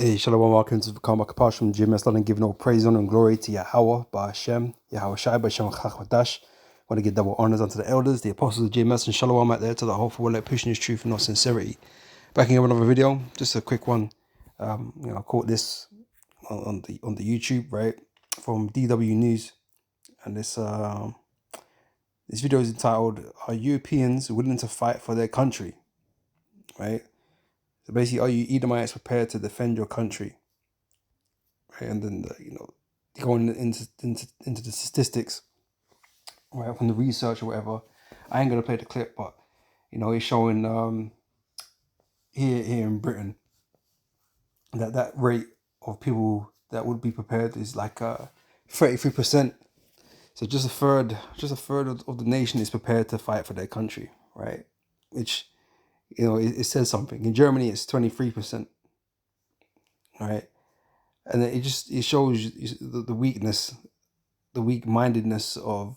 Hey, Shalom, welcome to the Karma Kapash from GMS London, giving all praise, honor, and glory to Yahweh, Ba'Hashem, Yahweh Shai, Ba'Shem Chachmadash. Want to give double honors unto the elders, the apostles of GMS, and Shalom out there to the whole for let pushing his truth and not sincerity. Backing up another video, just a quick one. I caught this on the YouTube, right, from DW News, and this video is entitled "Are Europeans Willing to Fight for Their Country?" Right. So basically, are you Edomites prepared to defend your country? Right, and then going into the statistics, right, from the research or whatever. I ain't gonna play the clip, but it's showing here in Britain that rate of people that would be prepared is like 33%. So just a third of the nation is prepared to fight for their country, right? Which it says something. In Germany, it's 23%, right? And it shows the weakness, the weak-mindedness of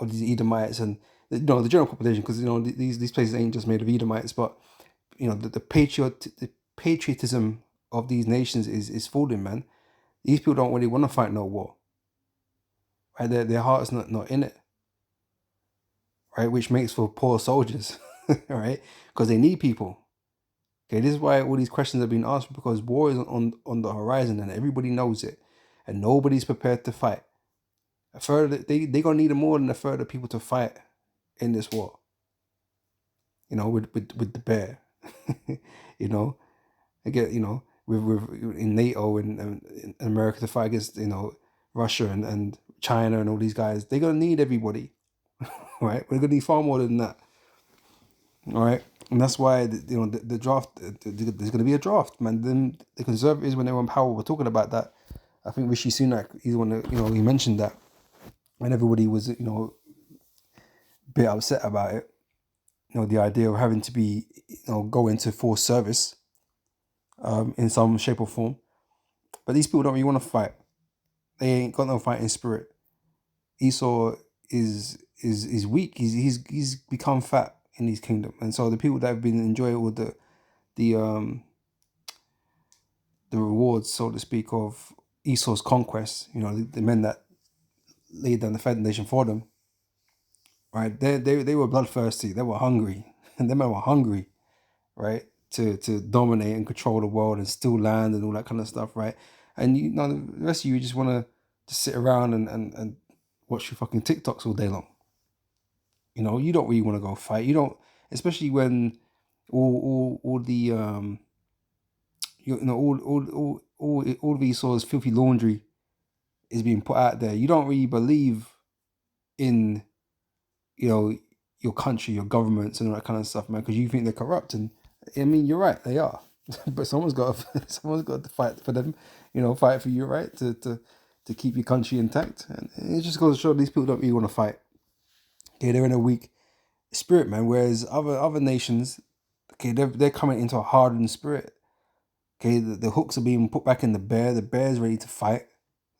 these Edomites and the general population, because these places ain't just made of Edomites, but the patriotism of these nations is fooling, man. These people don't really want to fight no war, right? Their heart's not in it, right? Which makes for poor soldiers, right? Because they need people. Okay, this is why all these questions are being asked, because war is on the horizon and everybody knows it, and nobody's prepared to fight. A third, they gonna need more than a third of people to fight in this war. With the bear, again, with in NATO and in America to fight against Russia and China and all these guys, they're gonna need everybody, right? We're gonna need far more than that, all right? And that's why the draft, there's gonna be a draft, man. Then the Conservatives, when they were in power, were talking about that. I think Rishi Sunak, he's the one that he mentioned that, and everybody was a bit upset about it. The idea of having to be go into forced service in some shape or form. But these people don't really want to fight. They ain't got no fighting spirit. Esau is weak. He's become fat in his kingdom, and so the people that have been enjoying all the rewards, so to speak, of Esau's conquest, the men that laid down the foundation for them, right? They were bloodthirsty. They were hungry, and them men were hungry, right? To dominate and control the world and steal land and all that kind of stuff, right? And the rest of you just want to just sit around and watch your fucking TikToks all day long. You don't really want to go fight. You don't, especially when all the all of Esau's filthy laundry is being put out there. You don't really believe in your country, your governments, and all that kind of stuff, man, because you think they're corrupt. And I mean, you're right, they are. But someone's got to fight for them, fight for you, right, to keep your country intact. And it just goes to show these people don't really want to fight. Okay, they're in a weak spirit, man. Whereas other nations, okay, they're coming into a hardened spirit. Okay, the hooks are being put back in the bear. The bear's ready to fight.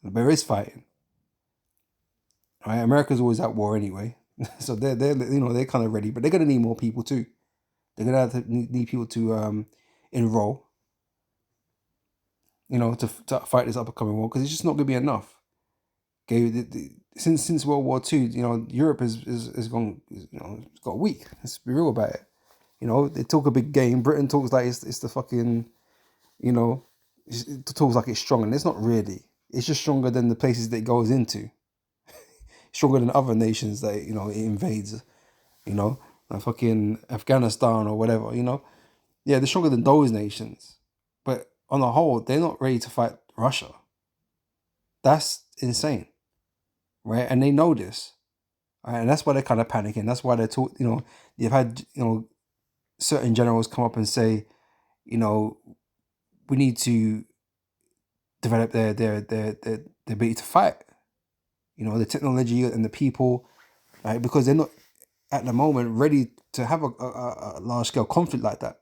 The bear is fighting. All right, America's always at war anyway, so they're kind of ready, but they're gonna need more people too. They're gonna have to need people to enroll, to fight this up and coming war, because it's just not gonna be enough. Okay, since World War II, Europe is gone, it's got weak. Let's be real about it. They talk a big game. Britain talks like it's the fucking, it talks like it's strong, and it's not really. It's just stronger than the places that it goes into. Stronger than other nations that it invades. Like fucking Afghanistan or whatever. Yeah, they're stronger than those nations, but on the whole, they're not ready to fight Russia. That's insane, right? And they know this, right? And that's why they're kind of panicking. That's why they're they've had certain generals come up and say, we need to develop their ability to fight. The technology and the people, right? Because they're not at the moment ready to have a large scale conflict like that,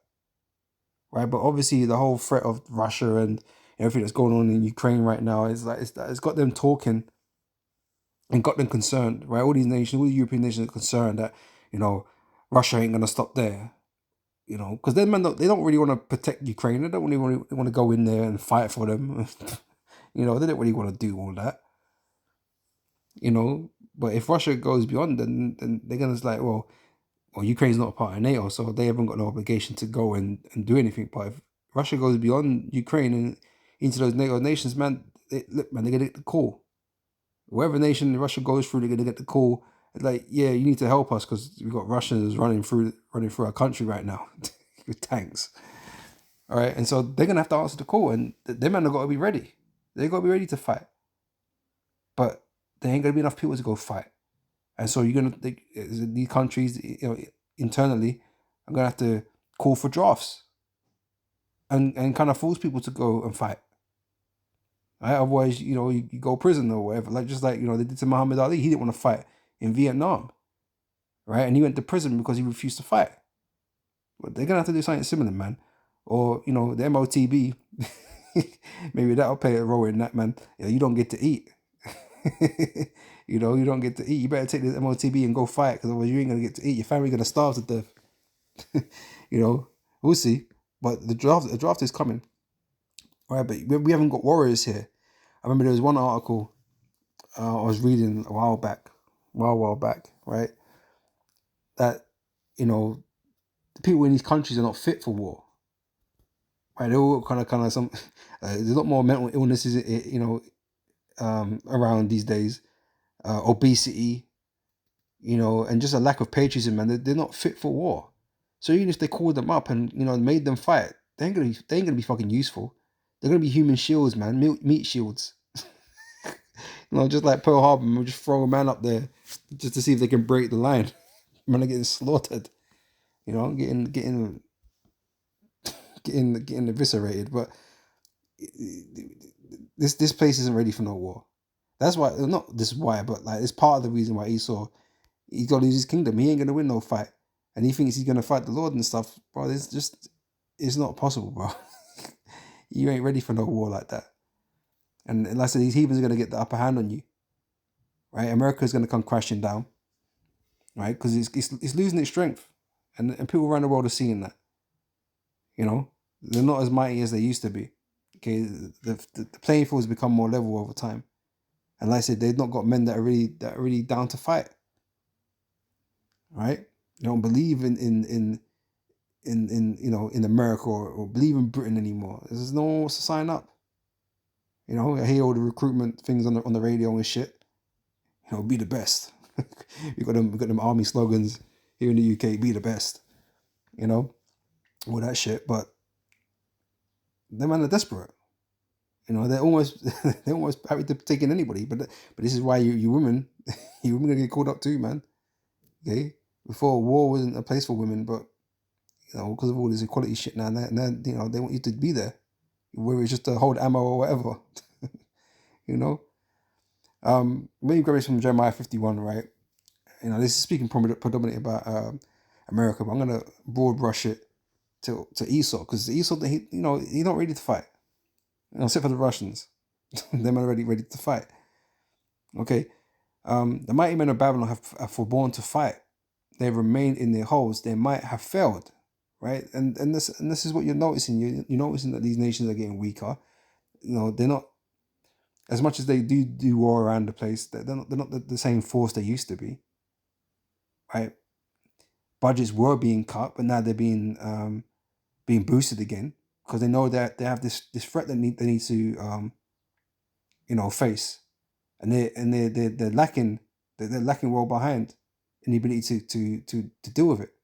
right? But obviously, the whole threat of Russia and everything that's going on in Ukraine right now is like it's got them talking and got them concerned, right? All these nations, all the European nations are concerned that Russia ain't gonna stop there, You know, because then man, they don't really want to protect Ukraine. They don't really want to go in there and fight for them. You know, they don't really want to do all that. You know, but if Russia goes beyond, then they're gonna like, well, Ukraine's not a part of NATO, so they haven't got no obligation to go and do anything. But if Russia goes beyond Ukraine and into those NATO nations, man, look, man, they're gonna get the call. Whatever nation Russia goes through, they're gonna get the call. It's like, yeah, you need to help us because we've got Russians running through our country right now with tanks. All right, and so they're gonna have to answer the call, and them men have got to be ready. They got to be ready to fight, but there ain't gonna be enough people to go fight, and so you're gonna these countries, you know, internally, are gonna have to call for drafts, and kind of force people to go and fight. Right? Otherwise, you know, you go prison or whatever. Like just like, you know, they did to Muhammad Ali. He didn't want to fight in Vietnam, right? And he went to prison because he refused to fight. But they're gonna have to do something similar, man. Or, you know, the MOTB, maybe that'll play a role in that, man. You know, you don't get to eat. You know, you don't get to eat. You better take this MOTB and go fight, because otherwise you ain't gonna get to eat. Your family gonna starve to death. You know, we'll see. But the draft is coming. All right, but we haven't got warriors here. I remember there was one article I was reading a while back, right? That, you know, the people in these countries are not fit for war. Right? They're all kind of some. There's a lot more mental illnesses, you know, around these days. Obesity, you know, and just a lack of patriotism, man. They're not fit for war. So even if they called them up and, you know, made them fight, they ain't gonna be fucking useful. They're gonna be human shields, man, meat shields. You know, just like Pearl Harbor, we'll just throw a man up there just to see if they can break the line. Man are getting slaughtered, you know, getting eviscerated. But this place isn't ready for no war. That's why, not this why, but like it's part of the reason why Esau, he's got to lose his kingdom. He ain't gonna win no fight, and he thinks he's gonna fight the Lord and stuff, bro. It's not possible, bro. You ain't ready for no war like that. And like I said, these heathens are gonna get the upper hand on you, right? America's gonna come crashing down, right? Because it's losing its strength, and people around the world are seeing that. You know, they're not as mighty as they used to be. Okay, the playing field has become more level over time, and like I said, they've not got men that are really down to fight. Right? They don't believe in you know, in America or believe in Britain anymore. There's no one wants to sign up. You know, I hear all the recruitment things on the radio and shit. You know, be the best. we got them army slogans here in the UK. Be the best. You know, all that shit. But them men are desperate. You know, they're almost happy to take in anybody. But this is why you women, you women gonna get called up too, man. Okay, before war wasn't a place for women, but you know, because of all this equality shit now, and you know, they want you to be there, whether it's just to hold ammo or whatever. You know, when you grab this from Jeremiah 51, right? You know, this is speaking predominantly about America, but I'm gonna broad brush it to Esau, because Esau, you know, he's not ready to fight. You know, except for the Russians, they're already ready to fight. Okay, the mighty men of Babylon have forborne to fight. They remained in their holes. They might have failed, right? And this is what you're noticing. You're noticing that these nations are getting weaker. You know, they're not, as much as they do war around the place. They're not the same force they used to be, right? Budgets were being cut, but now they're being boosted again, because they know that they have this threat that they need to you know, face, and they're lacking well behind in the ability to deal with it.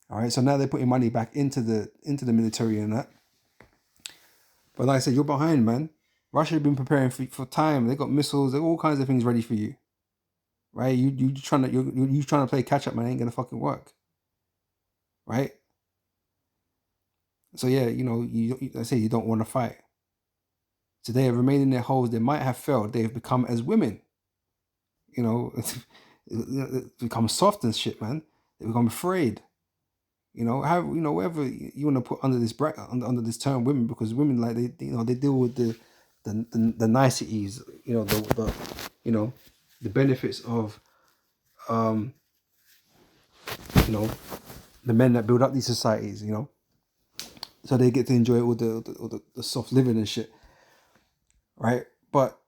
All right, so now they're putting money back into the military and that. But like I said, you're behind, man. Russia have been preparing for time. They got missiles, they got all kinds of things ready for you. Right? You trying to play catch up, man. Ain't gonna fucking work. Right? So yeah, you know, I say you don't want to fight. So they have remained in their holes. They might have failed. They have become as women. You know, become soft and shit, man. They become afraid. You know, whatever you want to put under this bracket, under this term, women, because women, like, they deal with the niceties, you know, the benefits of you know, the men that build up these societies, so they get to enjoy all the soft living and shit, right? But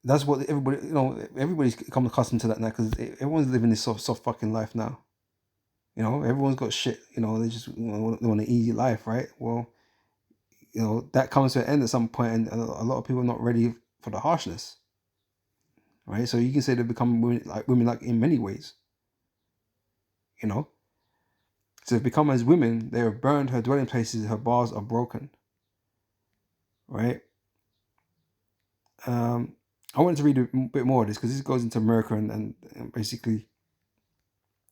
that's what everybody's come accustomed to that now, because everyone's living this soft fucking life now. Everyone's got shit. They just want an easy life, right? Well, that comes to an end at some point, and a lot of people are not ready for the harshness, right? So you can say they become women like in many ways, So they've become as women, they have burned her dwelling places, her bars are broken, right? I wanted to read a bit more of this because this goes into America and basically,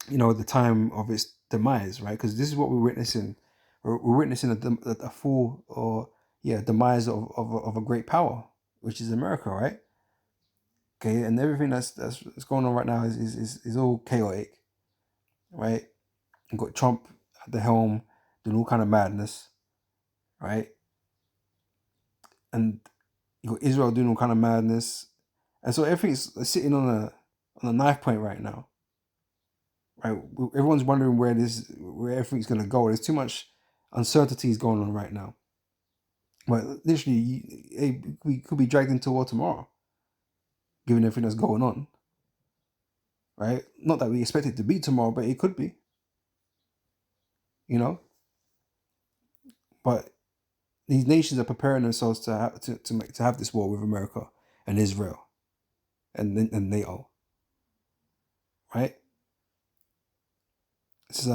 the time of its demise, right? Because this is what we're witnessing. We're witnessing a full demise of a great power, which is America, right? Okay, and everything that's going on right now is all chaotic, right? You've got Trump at the helm doing all kind of madness, right? And you got Israel doing all kind of madness, and so everything's sitting on a knife point right now, right? Everyone's wondering where everything's gonna go. There's too much uncertainties going on right now. But literally, we could be dragged into war tomorrow, given everything that's going on, right? Not that we expect it to be tomorrow, but it could be, But these nations are preparing themselves to have this war with America and Israel and NATO, right? This is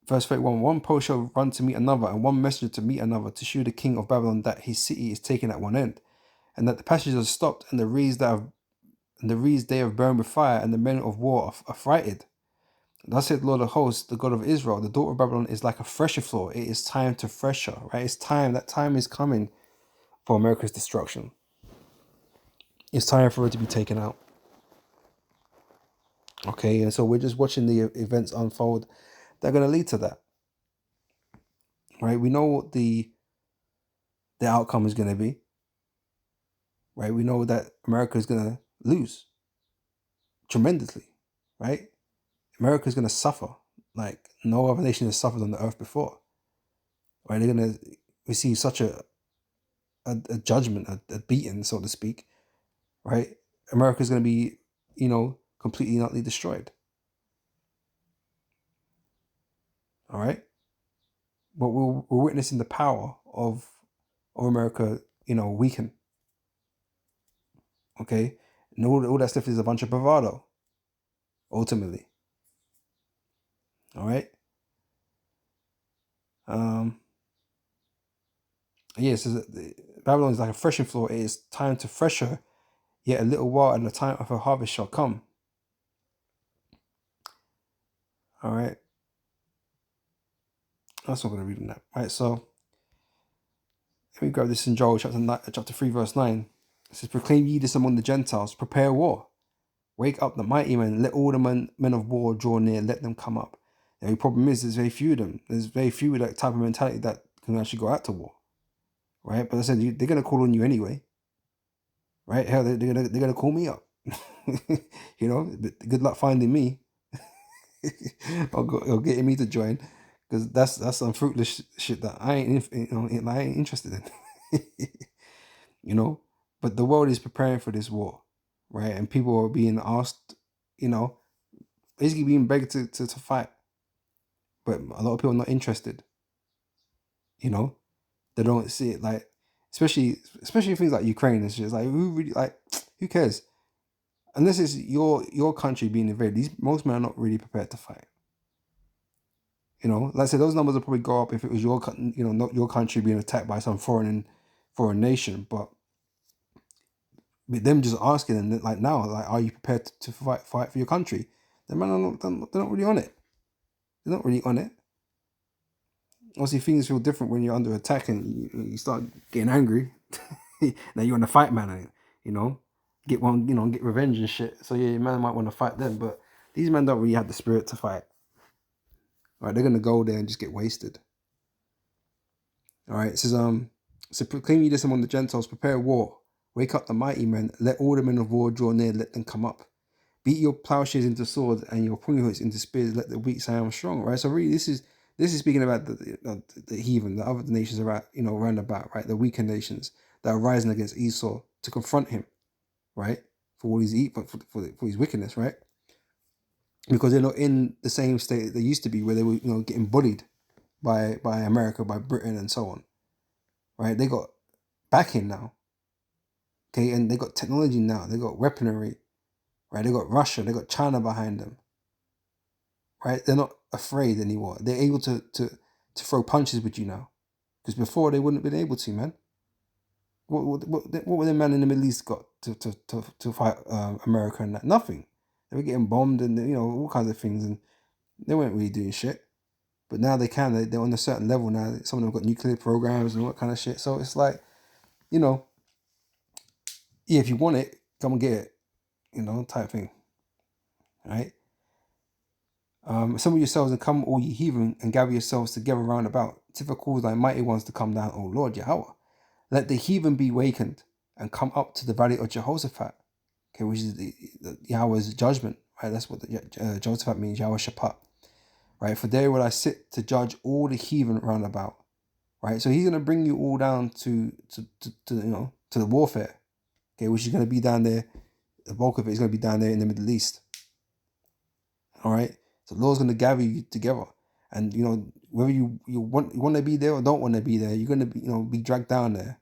verse 31. One post shall run to meet another, and one messenger to meet another, to shew the king of Babylon that his city is taken at one end, and that the passages are stopped, and the reeds they have burned with fire, and the men of war are frighted. Thus said Lord of hosts, the God of Israel, the daughter of Babylon is like a thresher floor. It is time to thresher, right? It's time. That time is coming for America's destruction. It's time for it to be taken out. Okay, and so we're just watching the events unfold. They're going to lead to that, right? We know what the outcome is going to be, right? We know that America is going to lose tremendously, right? America is going to suffer like no other nation has suffered on the earth before, right? They're going to receive such a judgment, a beating, so to speak, right? America is going to be, completely and utterly destroyed. All right, but we're witnessing the power of America, weaken. Okay, and all that stuff is a bunch of bravado, ultimately. All right. Yes, Babylon is like a threshing floor. It is time to thresher, yet a little while, and the time of her harvest shall come. All right. That's not going to read on that. All right, so let me grab this in Joel chapter 3, verse 9. It says, proclaim ye this among the Gentiles, prepare war. Wake up the mighty men, let all the men of war draw near, let them come up. The only problem is there's very few of them. There's very few with that type of mentality that can actually go out to war. Right? But I said, they're going to call on you anyway. Right? Hell, they're gonna call me up. Good luck finding me. or getting me to join, because that's some fruitless shit that I ain't interested in. But the world is preparing for this war, right? And people are being asked, basically being begged to fight, but a lot of people are not interested. They don't see it, like, especially things like Ukraine. It's just like, who cares? Unless it's your country being invaded, most men are not really prepared to fight. Like I said, those numbers will probably go up if it was not your country being attacked by some foreign nation. But with them just asking them, like, now, like, are you prepared to fight for your country? The men they're not really on it. They're not really on it. Obviously, things feel different when you're under attack and you start getting angry. Now you're on the fight, man. Get revenge and shit. So yeah, your man might want to fight them, but these men don't really have the spirit to fight. All right, they're gonna go there and just get wasted. All right, it says so proclaim ye this among the Gentiles, prepare war, wake up the mighty men, let all the men of war draw near, let them come up. beat your plowshares into swords and your pruning hooks into spears. Let the weak say I'm strong, right? So really, this is speaking about the heathen, the other nations around, round about, right? The weaker nations that are rising against Esau to confront him, right? For all his for his wickedness, right? Because they're not in the same state that they used to be, where they were, getting bullied by America, by Britain, and so on, right? They got backing now, okay, and they got technology now. They got weaponry, right? They got Russia, they got China behind them, right? They're not afraid anymore. They're able to throw punches with you now, because before they wouldn't have been able to, man. What were the men in the Middle East got to fight America and that? Nothing. They were getting bombed and all kinds of things, and they weren't really doing shit. But now they can. They're on a certain level now. Some of them got nuclear programs and all that kind of shit. So it's like, yeah, if you want it, come and get it, type thing, right? Assemble yourselves and come, all ye heathen, and gather yourselves together round about. Tiffa calls thy mighty ones to come down, O Lord Yahweh. Let the heathen be wakened and come up to the valley of Jehoshaphat, okay, which is the Yahweh's judgment, right? That's what Jehoshaphat means, Yahweh Shaphat, right? For there will I sit to judge all the heathen round about, right? So he's going to bring you all down to the warfare, okay, which is going to be down there. The bulk of it is going to be down there in the Middle East, all right? So the Lord's going to gather you together, and whether you want to be there or don't want to be there, you're going to be dragged down there,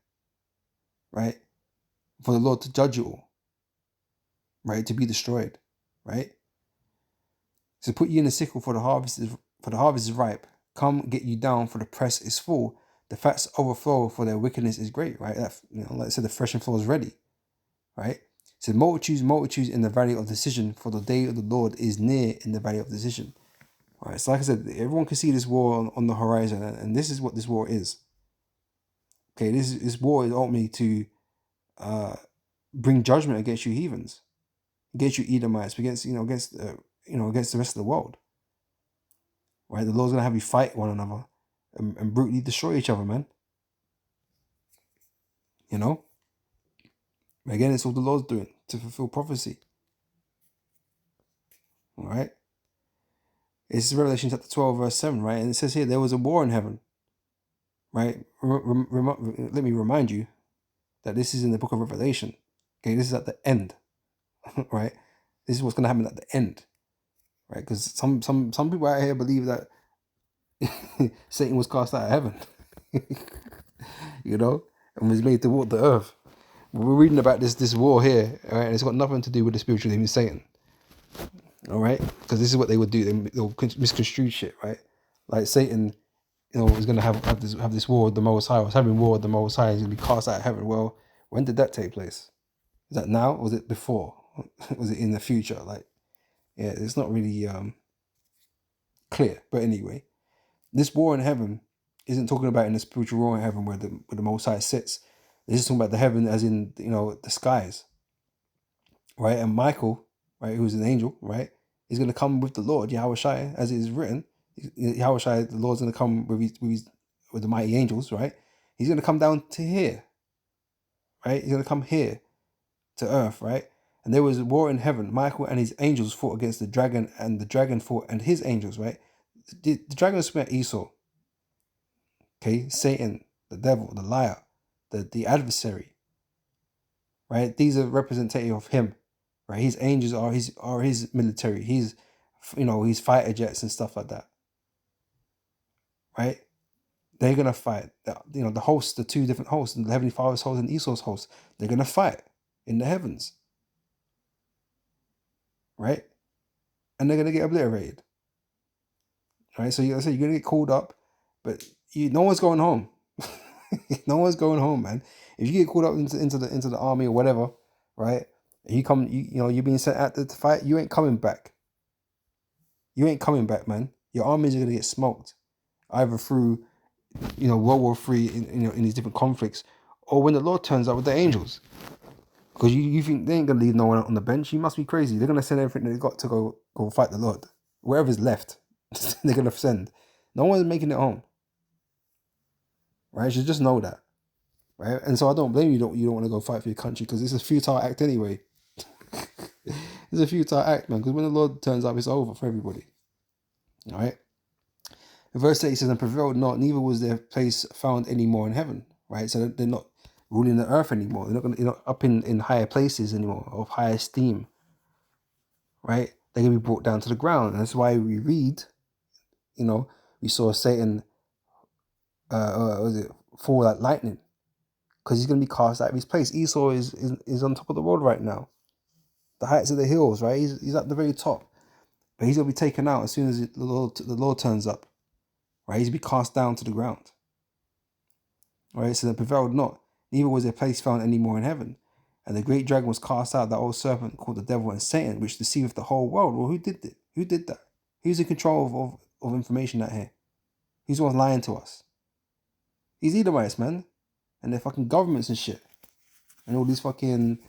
right? For the Lord to judge you all, right? To be destroyed, right? So put you in the sickle, for the harvest is ripe. Come get you down, for the press is full. The fats overflow, for their wickedness is great, right? That, like I said, the threshing floor is ready, right? So multitudes in the valley of decision, for the day of the Lord is near in the valley of decision. All right, so like I said, everyone can see this war on the horizon, and this is what this war is. Okay, this war is ultimately to bring judgment against you heathens, against you Edomites, against against the rest of the world. Right, the Lord's gonna have you fight one another and brutally destroy each other, man. Again, it's all the Lord's doing to fulfill prophecy. All right. It's Revelation chapter 12, verse 7, right? And it says here, there was a war in heaven, right? Let me remind you that this is in the book of Revelation. Okay, this is at the end, right? This is what's going to happen at the end, right? Because some people out here believe that Satan was cast out of heaven, and was made to walk the earth. We're reading about this war here, right? And it's got nothing to do with the spiritual demon Satan. All right, because this is what they would do. They'll misconstrue shit, right? Like Satan, is going to have this war with the Most High. Was having war with the Most High. He's going to be cast out of heaven. Well, when did that take place? Is that now? Or was it before? Was it in the future? Like, yeah, it's not really clear. But anyway, this war in heaven isn't talking about in the spiritual war in heaven where the Most High sits. This is talking about the heaven as in the skies, right? And Michael, right, who's an angel, right, is going to come with the Lord Yahweh Shai, as it is written. Yahweh Shai, the Lord's going to come with the mighty angels, right? He's going to come down to here, right? He's going to come here to earth, right? And there was a war in heaven. Michael and his angels fought against the dragon, and the dragon fought and his angels, right? The dragon met Esau, okay? Satan, the devil, the liar, the adversary, right? These are representative of him, right? His angels are his military. His fighter jets and stuff like that, right? They're gonna fight. The hosts, the two different hosts, the Heavenly Father's host and Esau's host. They're gonna fight in the heavens, right? And they're gonna get obliterated, right? So you're gonna get called up, but no one's going home. No one's going home, man. If you get called up into the army or whatever, right? And you're being sent out to fight. You ain't coming back. You ain't coming back, man. Your armies are gonna get smoked, either through World War III in these different conflicts, or when the Lord turns up with the angels. Because you think they ain't gonna leave no one on the bench? You must be crazy. They're gonna send everything they've got to go fight the Lord. Wherever's left, they're gonna send. No one's making it home, right? You should just know that, right? And so I don't blame you. You don't want to go fight for your country, because it's a futile act anyway. It's a futile act, man, because when the Lord turns up, it's over for everybody. All right. In verse 8 it says, and prevailed not, neither was their place found any more in heaven. Right. So they're not ruling the earth anymore. They're not up in higher places anymore, of higher esteem. Right. They're going to be brought down to the ground. And that's why we read, we saw Satan, fall like lightning, because he's going to be cast out of his place. Esau is on top of the world right now, the heights of the hills, right? He's at the very top, but he's going to be taken out as soon as the Lord turns up, right? He's going to be cast down to the ground, right? So they prevailed not, neither was their place found any more in heaven. And the great dragon was cast out, that old serpent called the devil and Satan, which deceiveth the whole world. Well, who did it? Who did that? Who's in control of information out here? Who's the one lying to us? These Edomites, man, and their fucking governments and shit, and all these fucking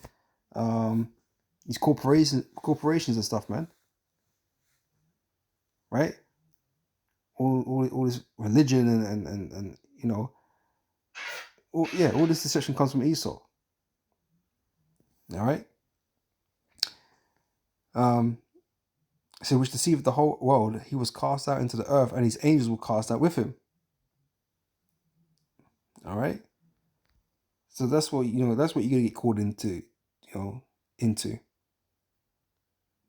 these corporations and stuff, man. Right? All this religion and all this deception comes from Esau. All right. So which deceived the whole world, he was cast out into the earth, and his angels were cast out with him. All right. So that's what that's what you're gonna get called into, into.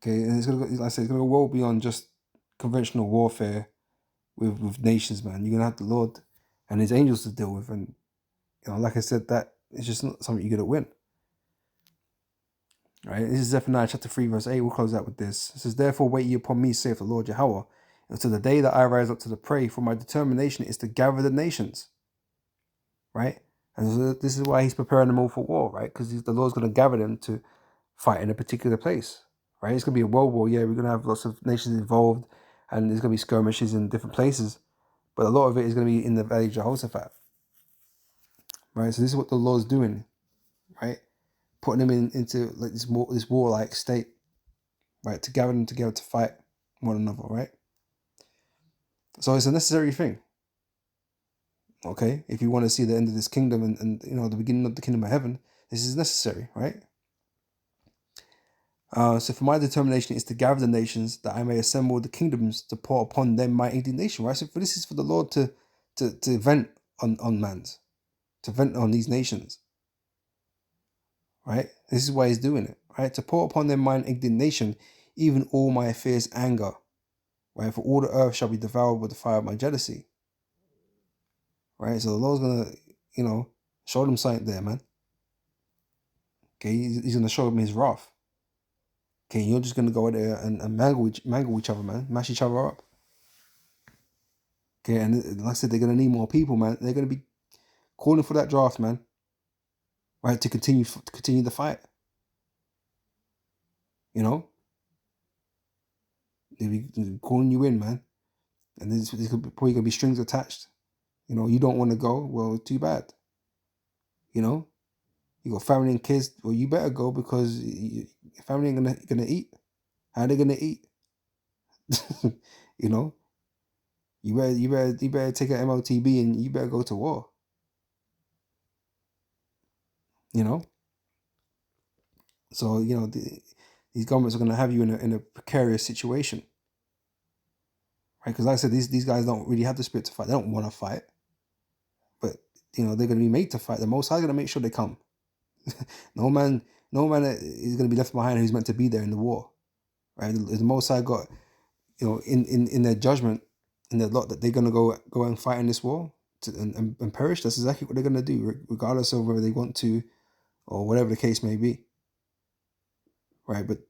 Okay, and it's gonna go, like I said, it's gonna go well beyond just conventional warfare with nations, man. You're gonna have the Lord and his angels to deal with, and like I said, that it's just not something you're gonna win. Right? This is Zephaniah chapter 3, verse 8. We'll close out with this. It says, therefore wait ye upon me, saith the Lord Yahweh, until the day that I rise up to the prey, for my determination is to gather the nations. Right? And so this is why he's preparing them all for war, right? Because the Lord's going to gather them to fight in a particular place. Right? It's going to be a world war. Yeah, we're going to have lots of nations involved, and there's going to be skirmishes in different places. But a lot of it is going to be in the valley of Jehoshaphat. Right? So this is what the Lord's doing. Right? Putting them into like this warlike state, right, to gather them together to fight one another, right? So it's a necessary thing. Okay, if you want to see the end of this kingdom and the beginning of the kingdom of heaven, this is necessary, right? So for my determination is to gather the nations, that I may assemble the kingdoms to pour upon them my indignation, right? So this is for the Lord to vent on man's, to vent on these nations. Right? This is why he's doing it, right? To pour upon them mine indignation, even all my fierce anger, right? For all the earth shall be devoured with the fire of my jealousy. Right? So the Lord's gonna, show them something there, man. Okay, he's gonna show them his wrath. Okay, you're just gonna go there and mangle each other, man. Mash each other up. Okay, and like I said, they're gonna need more people, man. They're gonna be calling for that draft, man. Right, to continue the fight. They'll be calling you in, man. And there's probably gonna be strings attached. You don't want to go. Well, too bad. You got family and kids. Well, you better go, because your family ain't gonna eat. How are they gonna eat? You better take an MOTB and you better go to war. So these governments are gonna have you in a precarious situation, right? Because like I said, these guys don't really have the spirit to fight. They don't want to fight, but they're gonna be made to fight. The Most High is gonna make sure they come. No man is gonna be left behind who's meant to be there in the war, right? The Most High got in their judgment, in their lot, that they're gonna go and fight in this war and perish. That's exactly what they're gonna do, regardless of whether they want to or whatever the case may be, right? But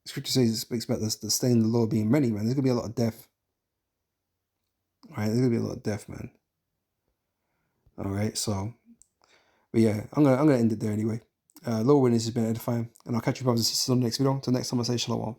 Scripture says it speaks about the slain of the Lord being many, man. There's gonna be a lot of death, right? There's gonna be a lot of death, man. All right, so, but yeah, I'm gonna end it there anyway. Lord willing, this has been edifying, and I'll catch you brothers and sisters on the next video. Until next time, I say shalom.